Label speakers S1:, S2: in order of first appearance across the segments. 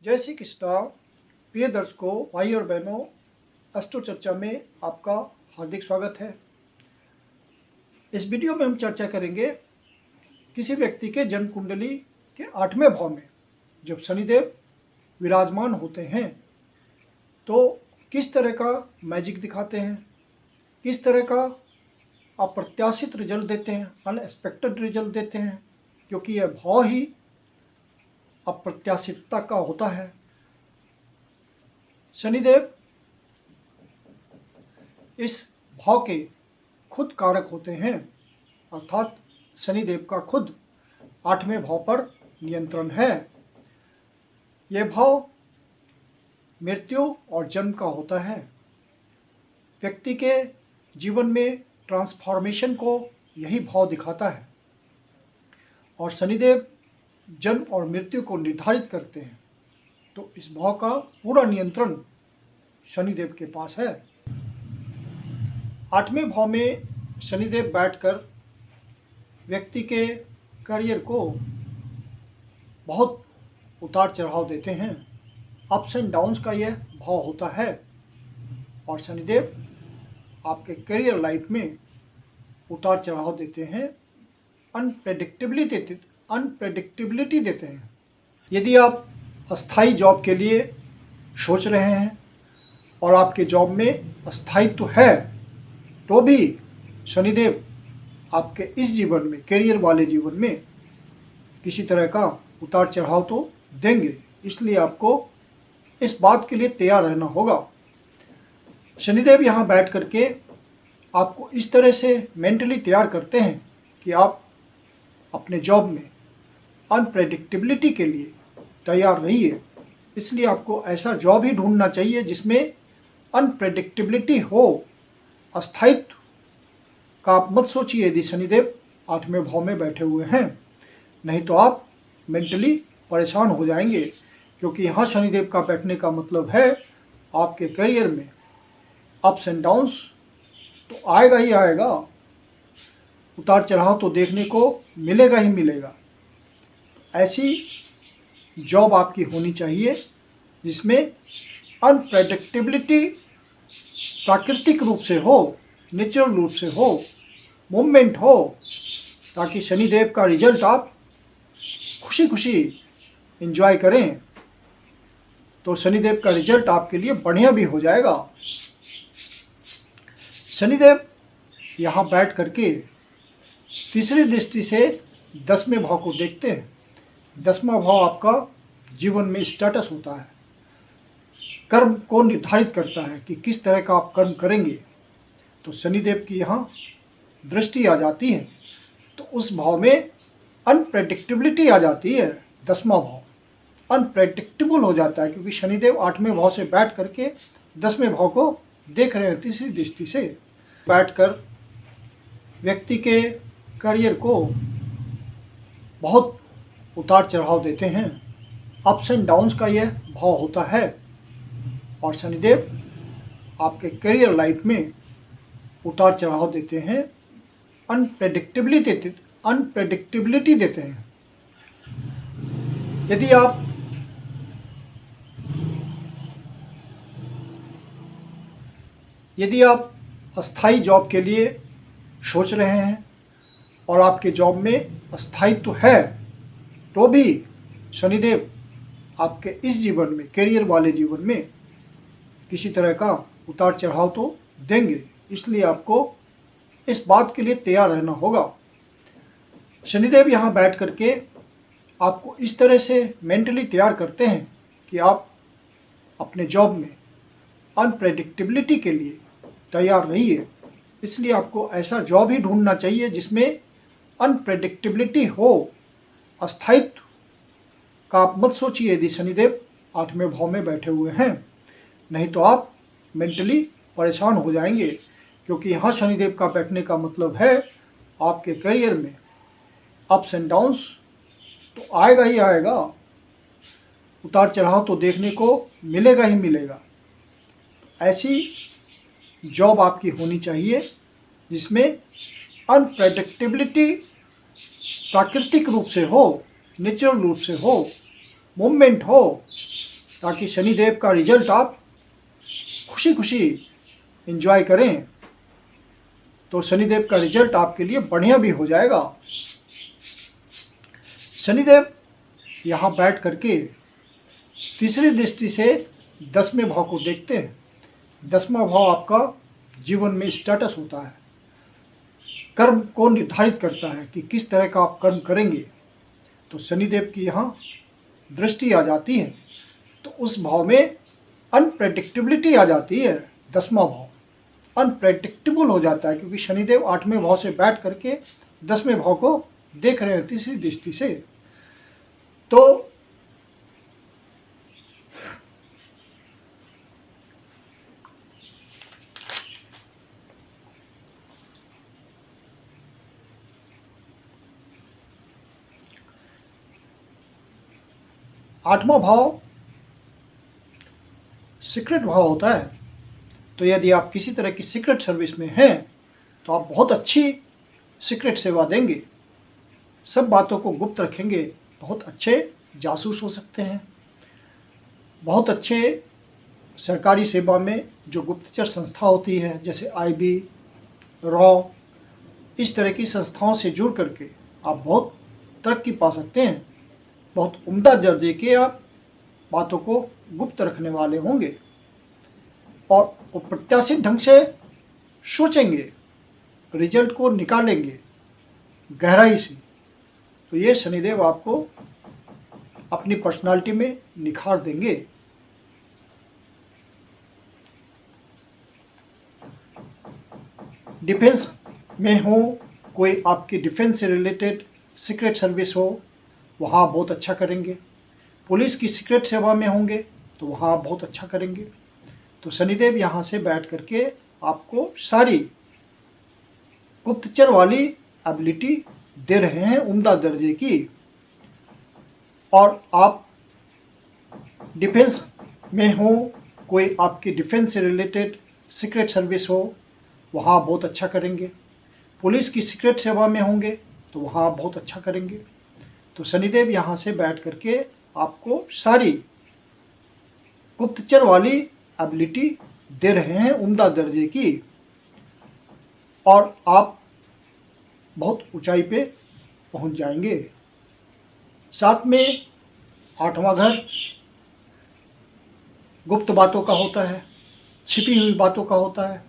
S1: जय श्री कृष्णा। प्रिय दर्शकों, भाई और बहनों, अष्टो चर्चा में आपका हार्दिक स्वागत है। इस वीडियो में हम चर्चा करेंगे किसी व्यक्ति के जन्म कुंडली के 8वें भाव में जब शनिदेव विराजमान होते हैं तो किस तरह का मैजिक दिखाते हैं, किस तरह का अप्रत्याशित रिजल्ट देते हैं, अनएक्सपेक्टेड रिजल्ट देते हैं, क्योंकि यह भाव ही अप्रत्याशितता का होता है। शनिदेव इस भाव के खुद कारक होते हैं, अर्थात शनिदेव का खुद 8वें भाव पर नियंत्रण है। यह भाव मृत्यु और जन्म का होता है। व्यक्ति के जीवन में ट्रांसफॉर्मेशन को यही भाव दिखाता है और शनिदेव जन्म और मृत्यु को निर्धारित करते हैं, तो इस भाव का पूरा नियंत्रण शनिदेव के पास है। 8वें भाव में शनिदेव बैठकर व्यक्ति के करियर को बहुत उतार चढ़ाव देते हैं। अप्स एंड डाउन्स का यह भाव होता है और शनिदेव आपके करियर लाइफ में उतार चढ़ाव देते हैं, अनप्रेडिक्टेबिलिटी देते हैं। यदि आप अस्थाई जॉब के लिए सोच रहे हैं और आपके जॉब में स्थायित्व है, तो भी शनिदेव आपके इस जीवन में, करियर वाले जीवन में किसी तरह का उतार चढ़ाव तो देंगे। इसलिए आपको इस बात के लिए तैयार रहना होगा। शनिदेव यहाँ बैठ करके आपको इस तरह से मेंटली तैयार करते हैं कि आप अपने जॉब में अनप्रेडिक्टेबिलिटी के लिए तैयार रहिए। इसलिए आपको ऐसा जॉब ही ढूंढना चाहिए जिसमें अनप्रेडिक्टेबिलिटी हो, अस्थायित्व का आप मत सोचिए यदि शनिदेव 8वें भाव में बैठे हुए हैं, नहीं तो आप मेंटली परेशान हो जाएंगे। क्योंकि यहाँ शनिदेव का बैठने का मतलब है आपके करियर में अप्स एंड डाउन्स तो आएगा ही आएगा, उतार चढ़ाव तो देखने को मिलेगा ही मिलेगा। ऐसी जॉब आपकी होनी चाहिए जिसमें अनप्रेडिक्टेबिलिटी प्राकृतिक रूप से हो, नेचुरल रूप से हो, मूवमेंट हो, ताकि शनिदेव का रिजल्ट आप खुशी खुशी एंजॉय करें, तो शनिदेव का रिजल्ट आपके लिए बढ़िया भी हो जाएगा। शनिदेव यहाँ बैठ करके तीसरी दृष्टि से 10वें भाव को देखते हैं। 10वां भाव आपका जीवन में स्टेटस होता है, कर्म को निर्धारित करता है कि किस तरह का आप कर्म करेंगे। तो शनिदेव की यहाँ दृष्टि आ जाती है तो उस भाव में अनप्रेडिक्टेबिलिटी आ जाती है। 10वां भाव अनप्रेडिक्टेबल हो जाता है क्योंकि शनिदेव 8वें भाव से बैठ करके 10वें भाव को देख रहे हैं तीसरी दृष्टि से। बैठकर व्यक्ति के करियर को बहुत उतार चढ़ाव देते हैं। अप्स एंड डाउन्स का यह भाव होता है और शनिदेव आपके करियर लाइफ में उतार चढ़ाव देते हैं, अनप्रेडिक्टेबिलिटी देते हैं। यदि आप अस्थाई जॉब के लिए सोच रहे हैं और आपके जॉब में स्थायित्व है, तो भी शनिदेव आपके इस जीवन में, करियर वाले जीवन में किसी तरह का उतार चढ़ाव तो देंगे। इसलिए आपको इस बात के लिए तैयार रहना होगा। शनिदेव यहाँ बैठ करके आपको इस तरह से मेंटली तैयार करते हैं कि आप अपने जॉब में अनप्रेडिक्टेबिलिटी के लिए तैयार रहिए। इसलिए आपको ऐसा जॉब ही ढूंढना चाहिए जिसमें अनप्रेडिक्टेबिलिटी हो, अस्थायित्व का आप मत सोचिए यदि शनिदेव 8वें भाव में बैठे हुए हैं, नहीं तो आप मेंटली परेशान हो जाएंगे। क्योंकि यहाँ शनिदेव का बैठने का मतलब है आपके करियर में अप्स एंड डाउन्स तो आएगा ही आएगा, उतार चढ़ाव तो देखने को मिलेगा ही मिलेगा। ऐसी जॉब आपकी होनी चाहिए जिसमें अनप्रेडिक्टेबिलिटी प्राकृतिक रूप से हो, नेचुरल रूप से हो, मूवमेंट हो, ताकि शनिदेव का रिजल्ट आप खुशी खुशी एंजॉय करें, तो शनिदेव का रिजल्ट आपके लिए बढ़िया भी हो जाएगा। शनिदेव यहाँ बैठ करके तीसरी दृष्टि से 10वें भाव को देखते हैं। 10वां भाव आपका जीवन में स्टेटस होता है, कर्म को निर्धारित करता है कि किस तरह का आप कर्म करेंगे। तो शनिदेव की यहाँ दृष्टि आ जाती है तो उस भाव में अनप्रेडिक्टेबिलिटी आ जाती है। 10वां भाव अनप्रेडिक्टेबल हो जाता है क्योंकि शनिदेव 8वें भाव से बैठ करके 10वें भाव को देख रहे हैं तीसरी दृष्टि से। तो आठवां भाव सीक्रेट भाव होता है। तो यदि आप किसी तरह की सीक्रेट सर्विस में हैं तो आप बहुत अच्छी सीक्रेट सेवा देंगे, सब बातों को गुप्त रखेंगे, बहुत अच्छे जासूस हो सकते हैं। बहुत अच्छे सरकारी सेवा में जो गुप्तचर संस्था होती है जैसे आईबी, रॉ, इस तरह की संस्थाओं से जुड़ करके आप बहुत तरक्की पा सकते हैं। बहुत उम्दा दर्जे के आप बातों को गुप्त रखने वाले होंगे और वो प्रत्याशित ढंग से सोचेंगे, रिजल्ट को निकालेंगे गहराई से। तो ये शनिदेव आपको अपनी पर्सनालिटी में निखार देंगे। डिफेंस में हो, कोई आपकी डिफेंस से रिलेटेड सीक्रेट सर्विस हो, वहाँ बहुत अच्छा करेंगे। पुलिस की सीक्रेट सेवा में होंगे तो वहाँ बहुत अच्छा करेंगे। तो शनिदेव यहाँ से बैठ करके आपको सारी गुप्तचर वाली एबिलिटी दे रहे हैं, उम्दा दर्जे की। और आप डिफेंस में हो, कोई आपकी डिफेंस से रिलेटेड सीक्रेट सर्विस हो, वहाँ बहुत अच्छा करेंगे। पुलिस की सीक्रेट सेवा में होंगे तो वहाँ बहुत अच्छा करेंगे। तो शनिदेव यहाँ से बैठ करके आपको सारी गुप्तचर वाली एबिलिटी दे रहे हैं, उम्दा दर्जे की। और आप बहुत ऊंचाई पे पहुंच जाएंगे। साथ में 8वां घर गुप्त बातों का होता है, छिपी हुई बातों का होता है,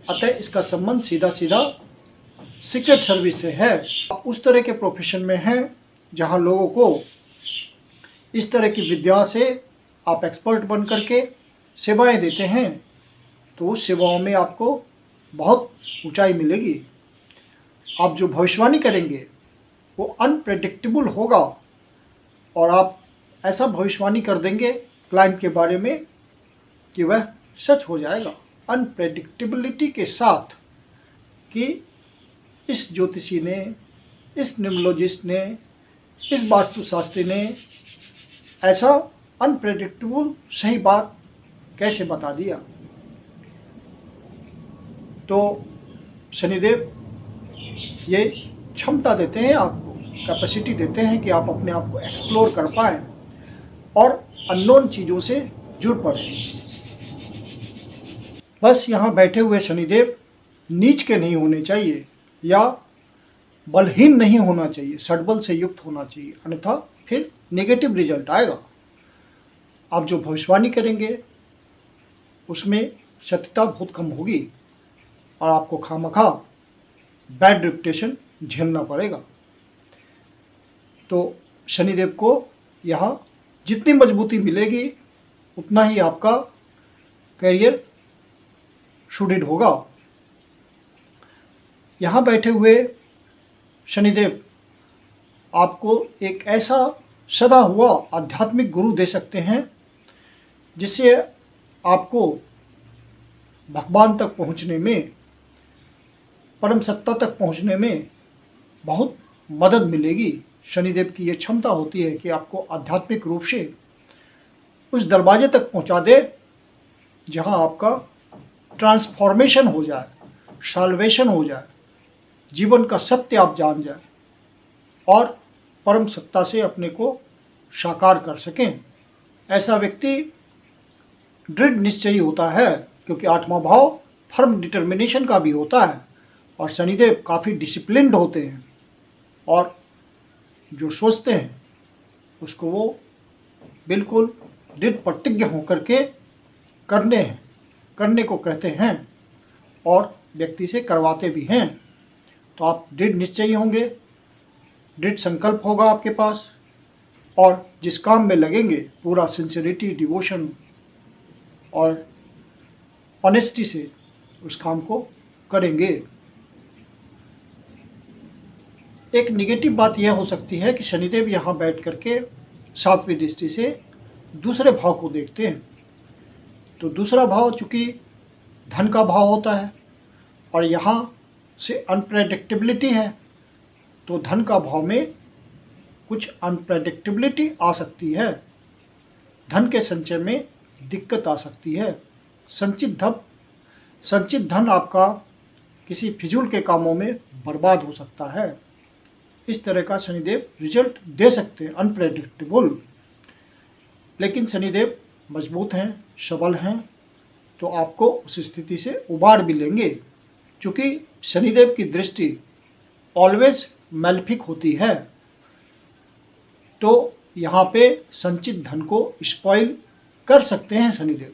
S1: अतः इसका संबंध सीधा सीधा सीक्रेट सर्विस से है। आप उस तरह के प्रोफेशन में हैं जहां लोगों को इस तरह की विद्या से आप एक्सपर्ट बन करके सेवाएं देते हैं, तो उस सेवाओं में आपको बहुत ऊंचाई मिलेगी। आप जो भविष्यवाणी करेंगे वो अनप्रेडिक्टेबल होगा और आप ऐसा भविष्यवाणी कर देंगे क्लाइंट के बारे में कि वह सच हो जाएगा। अनप्रेडिक्टेबिलिटी के साथ कि इस ज्योतिषी ने, इस न्यूमरोलॉजिस्ट ने, इस वास्तुशास्त्री ने ऐसा अनप्रेडिक्टेबल सही बात कैसे बता दिया। तो शनिदेव ये क्षमता देते हैं आपको, कैपेसिटी देते हैं कि आप अपने आप को एक्सप्लोर कर पाएँ और अननोन चीज़ों से जुड़ पड़े। बस यहाँ बैठे हुए शनिदेव नीच के नहीं होने चाहिए या बलहीन नहीं होना चाहिए, सद्बल से युक्त होना चाहिए, अन्यथा फिर नेगेटिव रिजल्ट आएगा। आप जो भविष्यवाणी करेंगे उसमें सत्यता बहुत कम होगी और आपको खामखा बैड रेपुटेशन झेलना पड़ेगा। तो शनिदेव को यहाँ जितनी मजबूती मिलेगी उतना ही आपका करियर सुदृढ़ होगा। यहाँ बैठे हुए शनिदेव आपको एक ऐसा सदा हुआ आध्यात्मिक गुरु दे सकते हैं जिससे आपको भगवान तक पहुँचने में, परम सत्ता तक पहुँचने में बहुत मदद मिलेगी। शनिदेव की ये क्षमता होती है कि आपको आध्यात्मिक रूप से उस दरवाजे तक पहुँचा दे जहाँ आपका ट्रांसफॉर्मेशन हो जाए, साल्वेशन हो जाए, जीवन का सत्य आप जान जाए और परम सत्ता से अपने को साकार कर सकें। ऐसा व्यक्ति दृढ़ निश्चयी होता है, क्योंकि 8वां भाव फर्म डिटर्मिनेशन का भी होता है और शनिदेव काफ़ी डिसिप्लिन्ड होते हैं और जो सोचते हैं उसको वो बिल्कुल दृढ़ प्रतिज्ञ होकर के करने को कहते हैं और व्यक्ति से करवाते भी हैं। तो आप दृढ़ निश्चयी होंगे, दृढ़ संकल्प होगा आपके पास और जिस काम में लगेंगे पूरा सिंसियरिटी, डिवोशन और ऑनेस्टी से उस काम को करेंगे। एक निगेटिव बात यह हो सकती है कि शनिदेव यहाँ बैठ करके 7वीं दृष्टि से दूसरे भाव को देखते हैं। तो दूसरा भाव चूँकि धन का भाव होता है और यहाँ से अनप्रेडिक्टेबिलिटी है, तो धन का भाव में कुछ अनप्रेडिक्टेबिलिटी आ सकती है। धन के संचय में दिक्कत आ सकती है। संचित धन आपका किसी फिजूल के कामों में बर्बाद हो सकता है। इस तरह का शनिदेव रिजल्ट दे सकते हैं, अनप्रेडिक्टेबल। लेकिन शनिदेव मजबूत हैं, सबल हैं, तो आपको उस स्थिति से उबार भी लेंगे। क्योंकि शनिदेव की दृष्टि ऑलवेज मैलेफिक होती है, तो यहाँ पे संचित धन को स्पॉइल कर सकते हैं शनिदेव,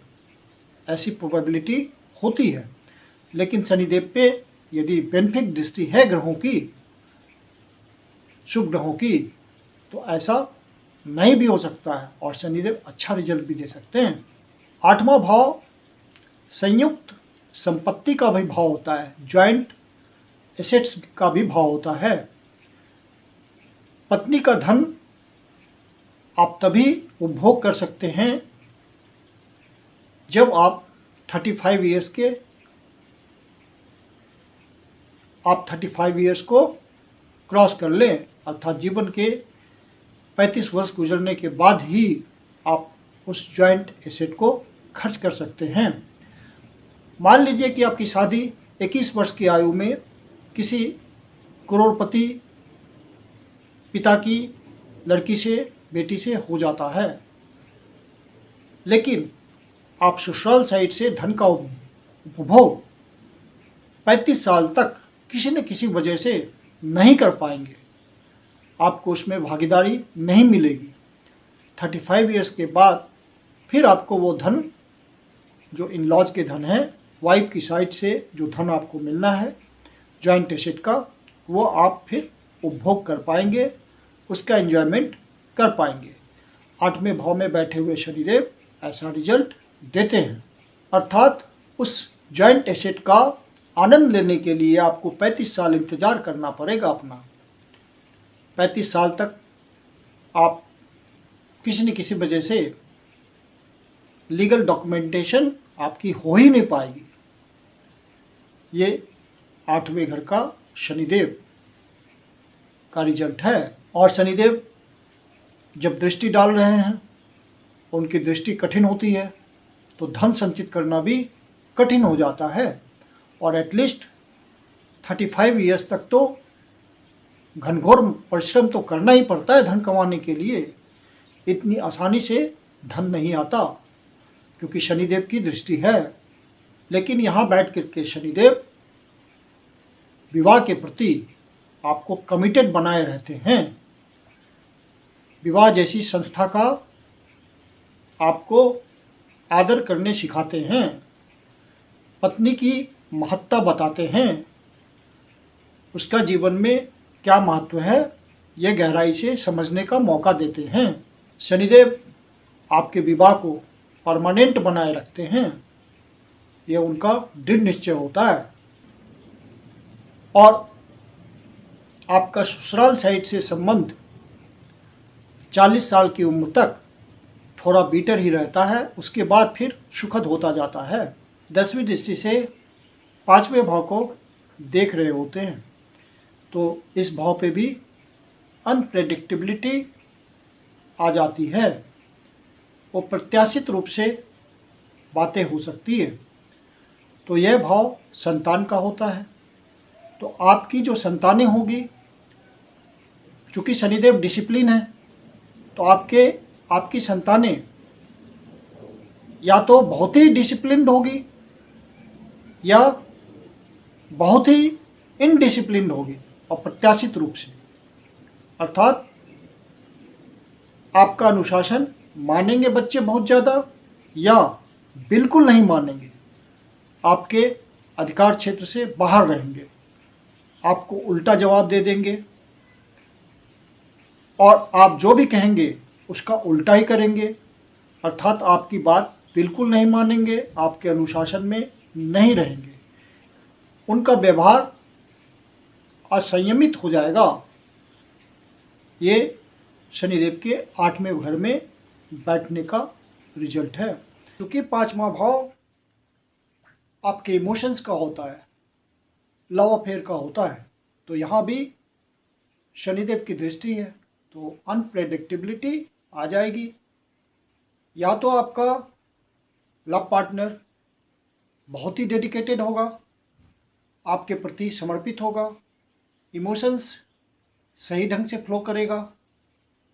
S1: ऐसी प्रोबेबिलिटी होती है। लेकिन शनिदेव पे यदि बेनिफिक दृष्टि है ग्रहों की, शुभ ग्रहों की, तो ऐसा नहीं भी हो सकता है और शनिदेव अच्छा रिजल्ट भी दे सकते हैं। 8वां भाव संयुक्त संपत्ति का भी भाव होता है, जॉइंट एसेट्स का भी भाव होता है। पत्नी का धन आप तभी उपभोग कर सकते हैं जब आप 35 ईयर्स को क्रॉस कर लें, अर्थात जीवन के 35 वर्ष गुजरने के बाद ही आप उस जॉइंट एसेट को खर्च कर सकते हैं। मान लीजिए कि आपकी शादी 21 वर्ष की आयु में किसी करोड़पति पिता की लड़की से, बेटी से हो जाता है, लेकिन आप ससुराल साइड से धन का उपभोग 35 साल तक किसी न किसी वजह से नहीं कर पाएंगे, आपको उसमें भागीदारी नहीं मिलेगी। 35 ईयर्स के बाद फिर आपको वो धन, जो इन लॉज के धन है, वाइफ की साइड से जो धन आपको मिलना है जॉइंट एसेट का, वो आप फिर उपभोग कर पाएंगे, उसका एंजॉयमेंट कर पाएंगे। 8वें भाव में बैठे हुए शनिदेव ऐसा रिजल्ट देते हैं। अर्थात उस जॉइंट एसेट का आनंद लेने के लिए आपको 35 साल इंतज़ार करना पड़ेगा अपना। 35 साल तक आप किसी न किसी वजह से लीगल डॉक्यूमेंटेशन आपकी हो ही नहीं पाएगी। ये 8वें घर का शनिदेव का रिजल्ट है। और शनिदेव जब दृष्टि डाल रहे हैं, उनकी दृष्टि कठिन होती है, तो धन संचित करना भी कठिन हो जाता है और एटलीस्ट 35 ईयर्स तक तो घनघोर परिश्रम तो करना ही पड़ता है धन कमाने के लिए। इतनी आसानी से धन नहीं आता क्योंकि शनिदेव की दृष्टि है। लेकिन यहाँ बैठ करके शनिदेव विवाह के प्रति आपको कमिटेड बनाए रहते हैं। विवाह जैसी संस्था का आपको आदर करने सिखाते हैं, पत्नी की महत्ता बताते हैं, उसका जीवन में क्या महत्व है यह गहराई से समझने का मौका देते हैं। शनिदेव आपके विवाह को परमानेंट बनाए रखते हैं, यह उनका दृढ़ निश्चय होता है। और आपका ससुराल साइड से संबंध 40 साल की उम्र तक थोड़ा बीटर ही रहता है, उसके बाद फिर सुखद होता जाता है। 10वीं दृष्टि से 5वें भाव को देख रहे होते हैं, तो इस भाव पे भी अनप्रेडिक्टेबिलिटी आ जाती है, वो प्रत्याशित रूप से बातें हो सकती है। तो यह भाव संतान का होता है, तो आपकी जो संतानें होगी, चूँकि शनिदेव डिसिप्लिन है, तो आपकी संतानें या तो बहुत ही डिसिप्लिन्ड होगी या बहुत ही इनडिसिप्लिन्ड होगी, अप्रत्याशित रूप से। अर्थात आपका अनुशासन मानेंगे बच्चे बहुत ज़्यादा या बिल्कुल नहीं मानेंगे, आपके अधिकार क्षेत्र से बाहर रहेंगे, आपको उल्टा जवाब दे देंगे और आप जो भी कहेंगे उसका उल्टा ही करेंगे। अर्थात आपकी बात बिल्कुल नहीं मानेंगे, आपके अनुशासन में नहीं रहेंगे, उनका व्यवहार असंयमित हो जाएगा। ये शनिदेव के 8वें घर में बैठने का रिजल्ट है। क्योंकि 5वां भाव आपके इमोशंस का होता है, लव अफेयर का होता है, तो यहाँ भी शनिदेव की दृष्टि है, तो अनप्रेडिक्टेबिलिटी आ जाएगी। या तो आपका लव पार्टनर बहुत ही डेडिकेटेड होगा, आपके प्रति समर्पित होगा, इमोशंस सही ढंग से फ्लो करेगा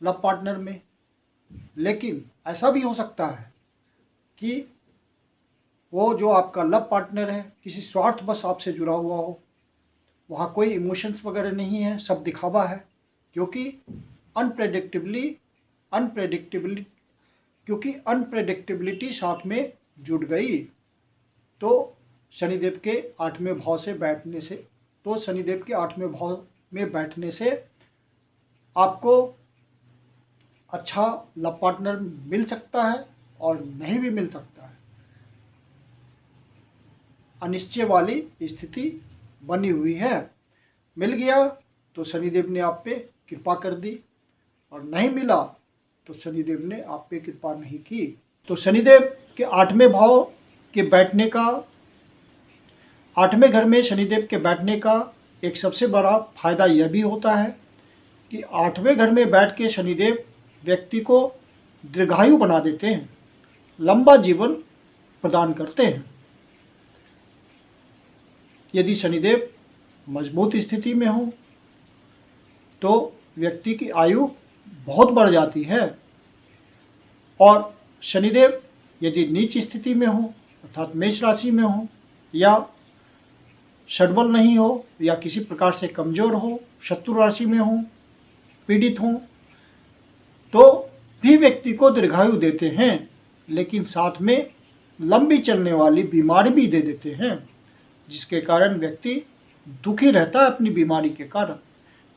S1: लव पार्टनर में। लेकिन ऐसा भी हो सकता है कि वो जो आपका लव पार्टनर है किसी स्वार्थवश आपसे जुड़ा हुआ हो, वहाँ कोई इमोशंस वगैरह नहीं है, सब दिखावा है। क्योंकि अनप्रेडिक्टेबिलिटी साथ में जुड़ गई, तो शनिदेव के 8वें भाव से बैठने से आपको अच्छा लव पार्टनर मिल सकता है और नहीं भी मिल सकता है। अनिश्चय वाली स्थिति बनी हुई है। मिल गया तो शनिदेव ने आप पे कृपा कर दी, और नहीं मिला तो शनिदेव ने आप पे कृपा नहीं की। तो शनिदेव के 8वें भाव के बैठने का, 8वें घर में शनिदेव के बैठने का एक सबसे बड़ा फायदा यह भी होता है कि 8वें घर में बैठ के शनिदेव व्यक्ति को दीर्घायु बना देते हैं, लंबा जीवन प्रदान करते हैं। यदि शनिदेव मजबूत स्थिति में हो तो व्यक्ति की आयु बहुत बढ़ जाती है, और शनिदेव यदि नीच स्थिति में हो अर्थात मेष राशि में हो या षडबल नहीं हो या किसी प्रकार से कमजोर हो, शत्रु राशि में हो, पीड़ित हो, तो भी व्यक्ति को दीर्घायु देते हैं, लेकिन साथ में लंबी चलने वाली बीमारी भी दे देते हैं, जिसके कारण व्यक्ति दुखी रहता है अपनी बीमारी के कारण।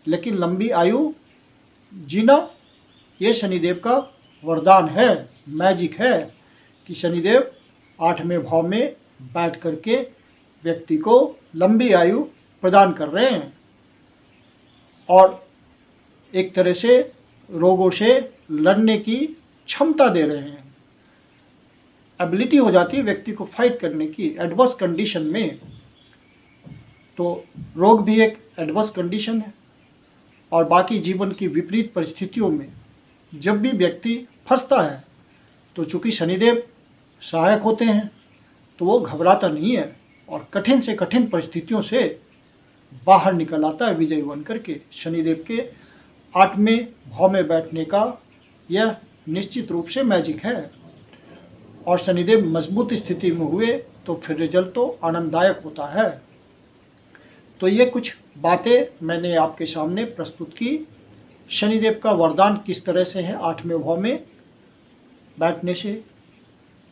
S1: लेकिन लंबी आयु जीना ये शनिदेव का वरदान है, मैजिक है कि शनिदेव 8वें भाव में बैठ करके व्यक्ति को लंबी आयु प्रदान कर रहे हैं और एक तरह से रोगों से लड़ने की क्षमता दे रहे हैं। एबिलिटी हो जाती है व्यक्ति को फाइट करने की एडवर्स कंडीशन में। तो रोग भी एक एडवर्स कंडीशन है, और बाकी जीवन की विपरीत परिस्थितियों में जब भी व्यक्ति फंसता है तो चूंकि शनिदेव सहायक होते हैं तो वो घबराता नहीं है और कठिन से कठिन परिस्थितियों से बाहर निकल आता है विजयी बन करके। शनिदेव के 8वें भाव में बैठने का यह निश्चित रूप से मैजिक है, और शनिदेव मजबूत स्थिति में हुए तो फिर रिजल्ट तो आनंददायक होता है। तो ये कुछ बातें मैंने आपके सामने प्रस्तुत की। शनिदेव का वरदान किस तरह से है 8वें भाव में बैठने से,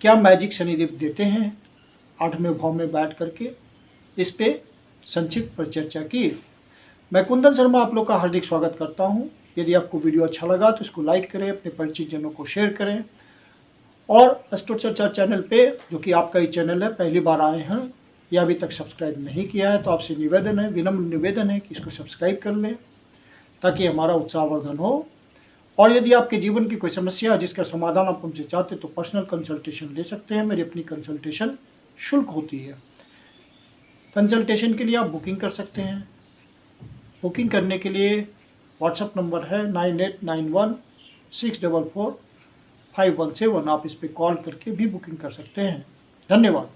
S1: क्या मैजिक शनिदेव देते हैं 8वें भाव में बैठ करके, इस पे संक्षिप्त पर चर्चा की। मैं कुंदन शर्मा आप लोग का हार्दिक स्वागत करता हूं। यदि आपको वीडियो अच्छा लगा तो इसको लाइक करें, अपने परिचित जनों को शेयर करें, और एस्ट्रो चर्चा चैनल पे, जो कि आपका ही चैनल है, पहली बार आए हैं या अभी तक सब्सक्राइब नहीं किया है तो आपसे निवेदन है, विनम्र निवेदन है कि इसको सब्सक्राइब कर लें ताकि हमारा उत्साहवर्धन हो। और यदि आपके जीवन की कोई समस्या है जिसका समाधान आप हमसे चाहते तो पर्सनल कंसल्टेशन ले सकते हैं। मेरी अपनी कंसल्टेशन शुल्क होती है। कंसल्टेशन के लिए आप बुकिंग कर सकते हैं। बुकिंग करने के लिए व्हाट्सएप नंबर है 9891644517। आप इस पर कॉल करके भी बुकिंग कर सकते हैं। धन्यवाद।